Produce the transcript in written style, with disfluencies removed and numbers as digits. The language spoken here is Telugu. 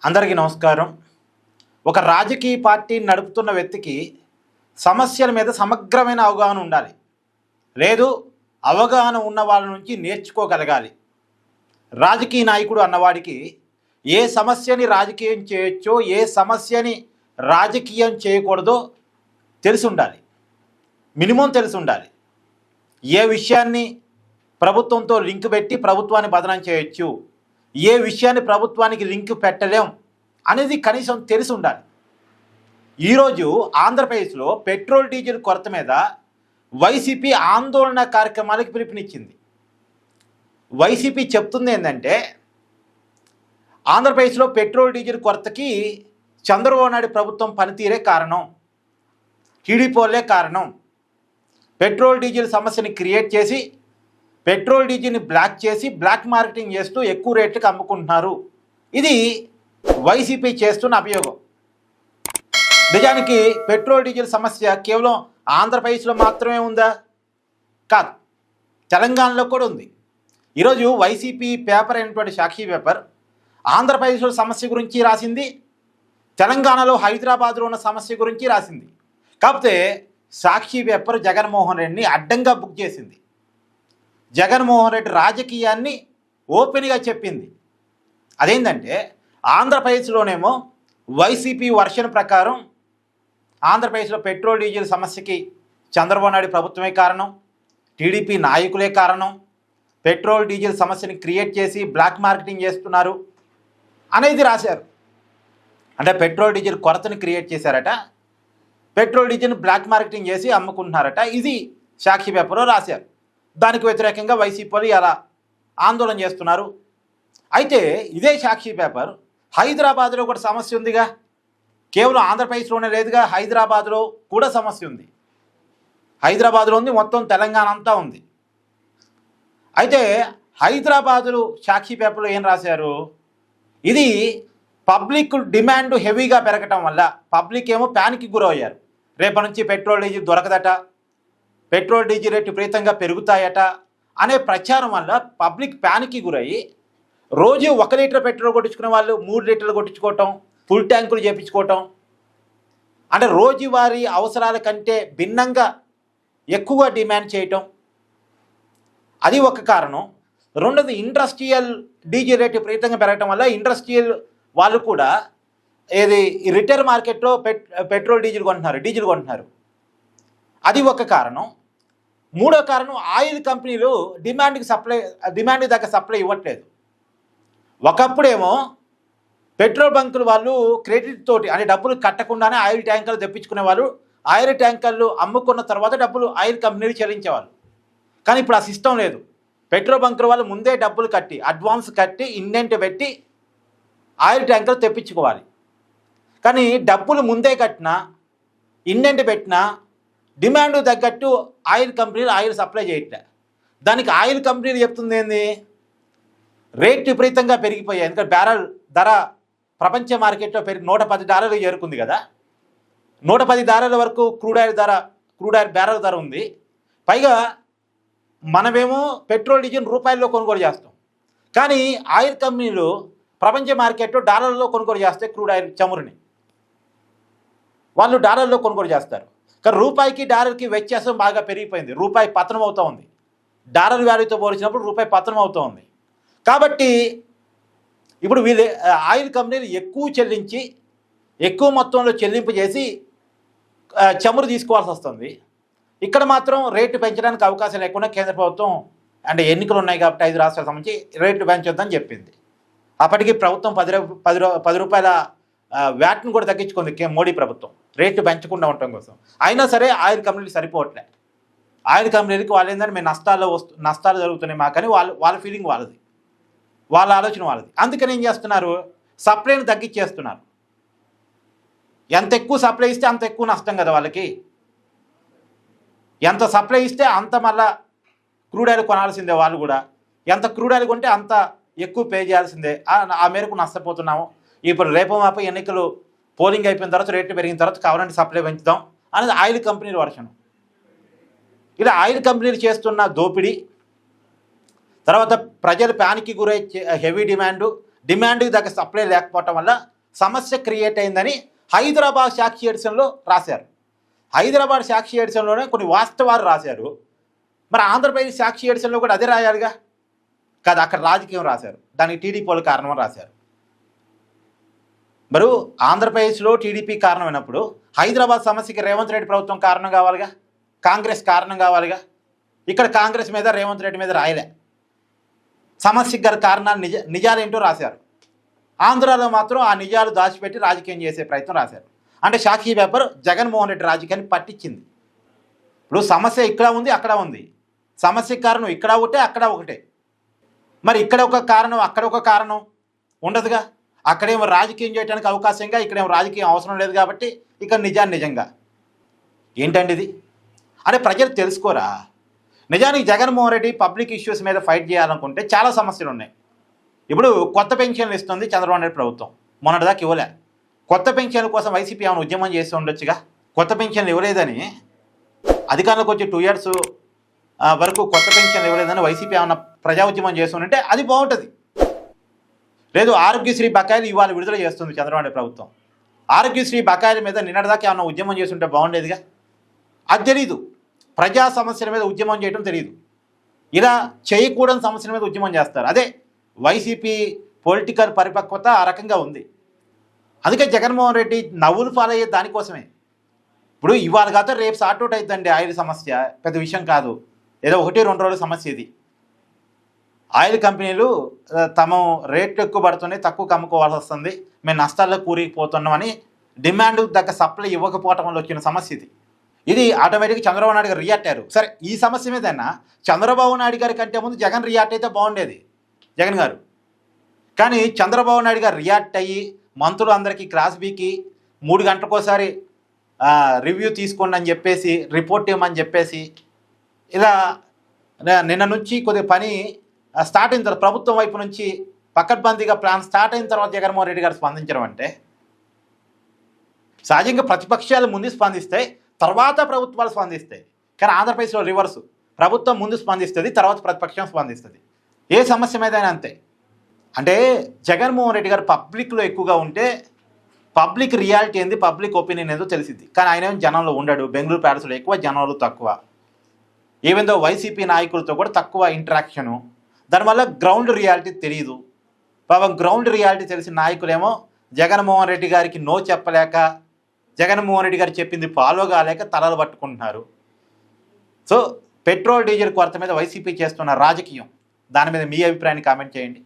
అందరికీ నమస్కారం. ఒక రాజకీయ పార్టీని నడుపుతున్న వ్యక్తికి సమస్యల మీద సమగ్రమైన అవగాహన ఉండాలి. లేదు, అవగాహన ఉన్న వాళ్ళ నుంచి నేర్చుకోగలగాలి. రాజకీయ నాయకుడు అన్నవాడికి ఏ సమస్యని రాజకీయం చేయొచ్చో, ఏ సమస్యని రాజకీయం చేయకూడదో తెలిసి ఉండాలి. మినిమం తెలిసి ఉండాలి. ఏ విషయాన్ని ప్రభుత్వంతో లింక్ పెట్టి ప్రభుత్వాన్ని బదనం చేయొచ్చు, ఏ విషయాన్ని ప్రభుత్వానికి లింక్ పెట్టలేం అనేది కనీసం తెలిసి ఉండాలి. ఈరోజు ఆంధ్రప్రదేశ్లో పెట్రోల్ డీజిల్ కొరత మీద వైసీపీ ఆందోళన కార్యక్రమాలకు పిలుపునిచ్చింది. వైసీపీ చెప్తుంది ఏంటంటే, ఆంధ్రప్రదేశ్లో పెట్రోల్ డీజిల్ కొరతకి చంద్రబాబు నాయుడు ప్రభుత్వం పనితీరే కారణం, టీడీపీ వాళ్ళే కారణం. పెట్రోల్ డీజిల్ సమస్యని క్రియేట్ చేసి పెట్రోల్ డీజిల్ని బ్లాక్ చేసి బ్లాక్ మార్కెటింగ్ చేస్తూ ఎక్కువ రేట్లకు అమ్ముకుంటున్నారు. ఇది వైసీపీ చేస్తున్న అభియోగం. నిజానికి పెట్రోల్ డీజిల్ సమస్య కేవలం ఆంధ్రప్రదేశ్లో మాత్రమే ఉందా? కాదు, తెలంగాణలో కూడా ఉంది. ఈరోజు వైసీపీ పేపర్ అయినటువంటి సాక్షి పేపర్ ఆంధ్రప్రదేశ్లో సమస్య గురించి రాసింది, తెలంగాణలో హైదరాబాద్లో ఉన్న సమస్య గురించి రాసింది. కాకపోతే సాక్షి పేపర్ జగన్మోహన్ రెడ్డిని అడ్డంగా బుక్ చేసింది. జగన్మోహన్ రెడ్డి రాజకీయాన్ని ఓపెన్గా చెప్పింది. అదేంటంటే, ఆంధ్రప్రదేశ్లోనేమో వైసీపీ వర్షన్ ప్రకారం ఆంధ్రప్రదేశ్లో పెట్రోల్ డీజిల్ సమస్యకి చంద్రబాబు నాయుడు ప్రభుత్వమే కారణం, టీడీపీ నాయకులే కారణం, పెట్రోల్ డీజిల్ సమస్యని క్రియేట్ చేసి బ్లాక్ మార్కెటింగ్ చేస్తున్నారు అనేది రాశారు. అంటే పెట్రోల్ డీజిల్ కొరతని క్రియేట్ చేశారట, పెట్రోల్ డీజిల్ని బ్లాక్ మార్కెటింగ్ చేసి అమ్ముకుంటున్నారట. ఇది సాక్షి పేపర్లో రాశారు. దానికి వ్యతిరేకంగా వైసీపీ వాళ్ళు ఎలా ఆందోళన చేస్తున్నారు. అయితే ఇదే సాక్షి పేపర్ హైదరాబాద్లో కూడా సమస్య ఉందిగా, కేవలం ఆంధ్రప్రదేశ్లోనే లేదుగా, హైదరాబాద్లో కూడా సమస్య ఉంది. హైదరాబాద్లో ఉంది, మొత్తం తెలంగాణ అంతా ఉంది. అయితే హైదరాబాదులో సాక్షి పేపర్లో ఏం రాశారు, ఇది పబ్లిక్ డిమాండ్ హెవీగా పెరగటం వల్ల పబ్లిక్ ఏమో ప్యానిక్కి గురయ్యారు. రేపటి నుంచి పెట్రోల్ డీజిల్ దొరకదట, పెట్రోల్ డీజిల్ రేటు విపరీతంగా పెరుగుతాయట అనే ప్రచారం వల్ల పబ్లిక్ ప్యానిక్కి గురయ్యి రోజు 1 లీటర్ పెట్రోల్ కొట్టించుకునే వాళ్ళు 3 లీటర్లు కొట్టించుకోవటం, ఫుల్ ట్యాంకులు చేయించుకోవటం, అంటే రోజువారీ అవసరాల కంటే భిన్నంగా ఎక్కువ డిమాండ్ చేయటం, అది ఒక కారణం. రెండోది, ఇండస్ట్రియల్ డీజిల్ రేటు విపరీతంగా పెరగటం వల్ల ఇండస్ట్రియల్ వాళ్ళు కూడా ఏది రిటైల్ మార్కెట్లో పెట్రోల్ డీజిల్ కొంటున్నారు, అది ఒక కారణం. మూడో కారణం, ఆయిల్ కంపెనీలు డిమాండ్కి తగ్గ సప్లై ఇవ్వట్లేదు. ఒకప్పుడేమో పెట్రోల్ బంకులు వాళ్ళు క్రెడిట్ తోటి, అంటే డబ్బులు కట్టకుండానే ఆయిల్ ట్యాంకర్లు తెప్పించుకునే వాళ్ళు, ఆయిల్ ట్యాంకర్లు అమ్ముకున్న తర్వాత డబ్బులు ఆయిల్ కంపెనీలు చెల్లించేవాళ్ళు. కానీ ఇప్పుడు ఆ సిస్టమ్ లేదు. పెట్రోల్ బంకుల వాళ్ళు ముందే డబ్బులు కట్టి, అడ్వాన్స్ కట్టి, ఇండెంట్ పెట్టి ఆయిల్ ట్యాంకర్లు తెప్పించుకోవాలి. కానీ డబ్బులు ముందే కట్టినా, ఇండెంట్ పెట్టినా డిమాండ్ తగ్గట్టు ఆయిల్ కంపెనీలు ఆయిల్ సప్లై చేయట్లే. దానికి ఆయిల్ కంపెనీలు చెప్తుంది ఏంది, రేట్ విపరీతంగా పెరిగిపోయాయి. ఎందుకంటే బ్యారల్ ధర ప్రపంచ మార్కెట్లో పెరిగి $110 చేరుకుంది కదా, $110 వరకు క్రూడ్ ఆయిల్ బ్యారల్ ధర ఉంది. పైగా మనమేమో పెట్రోల్ డీజిల్ రూపాయల్లో కొనుగోలు చేస్తాం, కానీ ఆయిల్ కంపెనీలు ప్రపంచ మార్కెట్లో డాలర్లో కొనుగోలు చేస్తే క్రూడ్ ఆయిల్ చమురుని వాళ్ళు డాలర్లో కొనుగోలు చేస్తారు. కానీ రూపాయికి డాలర్కి వ్యత్యాసం బాగా పెరిగిపోయింది, రూపాయి పతనం అవుతూ ఉంది. డాలర్ వాల్యూతో పోల్చినప్పుడు రూపాయి పతనం అవుతూ ఉంది. కాబట్టి ఇప్పుడు వీళ్ళు ఆయిల్ కంపెనీలు ఎక్కువ చెల్లించి, ఎక్కువ మొత్తంలో చెల్లింపు చేసి చమురు తీసుకోవాల్సి వస్తుంది. ఇక్కడ మాత్రం రేటు పెంచడానికి అవకాశం లేకుండా కేంద్ర ప్రభుత్వం, అంటే ఎన్నికలు ఉన్నాయి కాబట్టి 5 రాష్ట్రాలకు సంబంధించి రేట్లు పెంచొద్దని చెప్పింది. అప్పటికి ప్రభుత్వం 10 రూపాయల వ్యాట్ను కూడా తగ్గించుకుంది మోడీ ప్రభుత్వం, రేట్లు పెంచకుండా ఉండటం కోసం. అయినా సరే ఆయిల్ కంపెనీలు సరిపోవట్లే. ఆయిల్ కంపెనీలకి వాళ్ళు ఏంటంటే మేము నష్టాలు జరుగుతున్నాయి మాకని వాళ్ళ ఫీలింగ్ వాళ్ళది, వాళ్ళ ఆలోచన వాళ్ళది. అందుకని ఏం చేస్తున్నారు, సప్లైని తగ్గించేస్తున్నారు. ఎంత ఎక్కువ సప్లై ఇస్తే అంత ఎక్కువ నష్టం కదా వాళ్ళకి. ఎంత సప్లై ఇస్తే అంత మళ్ళా క్రూడ్ ఆయిల్ కొనాల్సిందే వాళ్ళు కూడా. ఎంత క్రూడ్ ఆయిల్ కొంటే అంత ఎక్కువ పే చేయాల్సిందే. ఆ మేరకు నష్టపోతున్నాము. ఇప్పుడు రేపు మాపై ఎన్నికలు పోలింగ్ అయిపోయిన తర్వాత, రేట్లు పెరిగిన తర్వాత కావాలంటే సప్లై పెంచుదాం అనేది ఆయిల్ కంపెనీల వర్షం. ఇలా ఆయిల్ కంపెనీలు చేస్తున్న దోపిడీ, తర్వాత ప్రజలు ప్యానిక్కి గురై హెవీ డిమాండ్కి తగ్గ సప్లై లేకపోవటం వల్ల సమస్య క్రియేట్ అయిందని హైదరాబాద్ సాక్షి ఎడిషన్లో రాశారు. హైదరాబాద్ సాక్షి ఎడిషన్లోనే కొన్ని వాస్తవాలు రాశారు. మరి ఆంధ్రప్రదేశ్ సాక్షి ఎడిషన్లో కూడా అదే రాయాలిగా కాదు, అక్కడ రాజకీయం రాశారు, దానికి టీడీపీ వాళ్ళు కారణం రాశారు. మరి ఆంధ్రప్రదేశ్లో టీడీపీ కారణమైనప్పుడు హైదరాబాద్ సమస్యకి రేవంత్ రెడ్డి ప్రభుత్వం కారణం కావాలిగా, కాంగ్రెస్ కారణం కావాలిగా. ఇక్కడ కాంగ్రెస్ మీద రేవంత్ రెడ్డి మీద రాయలే, సమస్యకి గల కారణాలు నిజాలేంటో రాశారు. ఆంధ్రాలో మాత్రం ఆ నిజాలు దాచిపెట్టి రాజకీయం చేసే ప్రయత్నం రాశారు. అంటే సాక్షి పేపర్ జగన్మోహన్ రెడ్డి రాజకీయాన్ని పట్టించింది. ఇప్పుడు సమస్య ఇక్కడ ఉంది, అక్కడ ఉంది, సమస్యకి కారణం ఇక్కడ ఒకటే, అక్కడ ఒకటే. మరి ఇక్కడ ఒక కారణం, అక్కడ ఒక కారణం ఉండదుగా. అక్కడేమో రాజకీయం చేయడానికి అవకాశంగా, ఇక్కడేమో రాజకీయం అవసరం లేదు కాబట్టి ఇక్కడ నిజంగా ఏంటండి ఇది అంటే ప్రజలు తెలుసుకోరా. నిజానికి జగన్మోహన్ రెడ్డి పబ్లిక్ ఇష్యూస్ మీద ఫైట్ చేయాలనుకుంటే చాలా సమస్యలు ఉన్నాయి. ఇప్పుడు కొత్త పెన్షన్లు ఇస్తుంది చంద్రబాబు నాయుడు ప్రభుత్వం, మొన్నటిదాకా ఇవ్వలే. కొత్త పెన్షన్ల కోసం వైసీపీ ఏమైనా ఉద్యమం చేస్తూ ఉండొచ్చుగా. కొత్త పెన్షన్లు ఇవ్వలేదని అధికారంలోకి వచ్చి 2 years వరకు కొత్త పెన్షన్లు ఇవ్వలేదని వైసీపీ ఏమైనా ప్రజా ఉద్యమం చేస్తుంటే అది బాగుంటుంది. లేదు, ఆరోగ్యశ్రీ బకాయిలు ఇవాళ విడుదల చేస్తుంది చంద్రబాబు నాయుడు ప్రభుత్వం. ఆరోగ్యశ్రీ బకాయిల మీద నిన్నటిదాకా ఏమైనా ఉద్యమం చేస్తుంటే బాగుండేదిగా. అది తెలీదు, ప్రజా సమస్యల మీద ఉద్యమం చేయడం తెలియదు. ఇలా చేయకూడని సమస్యల మీద ఉద్యమం చేస్తారు. అదే వైసీపీ పొలిటికల్ పరిపక్వత ఆ రకంగా ఉంది. అందుకే జగన్మోహన్ రెడ్డి నవ్వులు పాలయ్యే దానికోసమే. ఇప్పుడు ఇవాళ కాదు రేపు సార్ట్అవుట్ అవుతుందండి. ఆయిల్ సమస్య పెద్ద విషయం కాదు, ఏదో 1-2 రోజుల సమస్య ఇది. ఆయిల్ కంపెనీలు తమ రేట్లు ఎక్కువ పడుతున్నాయి, తక్కువ కమ్ముకోవాల్సి వస్తుంది, మేము నష్టాల్లో కూరిపోతున్నామని డిమాండ్ దగ్గర సప్లై ఇవ్వకపోవటం వల్ల వచ్చిన సమస్య ఇది. ఇది ఆటోమేటిక్గా చంద్రబాబు నాయుడు గారు రియాక్ట్ అయ్యారు. సరే, ఈ సమస్య మీదైనా చంద్రబాబు నాయుడు గారి కంటే ముందు జగన్ రియాక్ట్ అయితే బాగుండేది, జగన్ గారు. కానీ చంద్రబాబు నాయుడు గారు రియాక్ట్ అయ్యి మంత్రులు అందరికీ క్రాస్ బీకి 3 గంటలకోసారి రివ్యూ తీసుకోండి అని చెప్పేసి, రిపోర్ట్ ఇవ్వమని చెప్పేసి, ఇలా నిన్న నుంచి కొద్దిగా పని స్టార్ట్ అయిన తర్వాత ప్రభుత్వం వైపు నుంచి పకడ్బందీగా ప్లాన్ స్టార్ట్ అయిన తర్వాత జగన్మోహన్ రెడ్డి గారు స్పందించడం అంటే, సహజంగా ప్రతిపక్షాలు ముందు స్పందిస్తాయి, తర్వాత ప్రభుత్వాలు స్పందిస్తాయి. కానీ ఆంధ్రప్రదేశ్లో రివర్సు, ప్రభుత్వం ముందు స్పందిస్తుంది, తర్వాత ప్రతిపక్షం స్పందిస్తుంది. ఏ సమస్య మీదైనా అంతే. అంటే జగన్మోహన్ రెడ్డి గారు పబ్లిక్లో ఎక్కువగా ఉంటే పబ్లిక్ రియాలిటీ ఏంది, పబ్లిక్ ఒపీనియన్ ఏందో తెలిసింది. కానీ ఆయన ఏమో జనంలో ఉండడు. బెంగళూరు ప్యాలెస్లో ఎక్కువ, జనంలో తక్కువ. ఈవెన్ దో వైసీపీ నాయకులతో కూడా తక్కువ ఇంటరాక్షను. దానివల్ల గ్రౌండ్ రియాలిటీ తెలియదు. పాపం గ్రౌండ్ రియాలిటీ తెలిసిన నాయకులేమో జగన్మోహన్ రెడ్డి గారికి నో చెప్పలేక, జగన్మోహన్ రెడ్డి గారు చెప్పింది ఫాలో కాలేక తలలు పట్టుకుంటున్నారు. సో పెట్రోల్ డీజిల్ కొరత మీద వైసీపీ చేస్తున్న రాజకీయం, దాని మీద మీ అభిప్రాయాన్ని కామెంట్ చేయండి.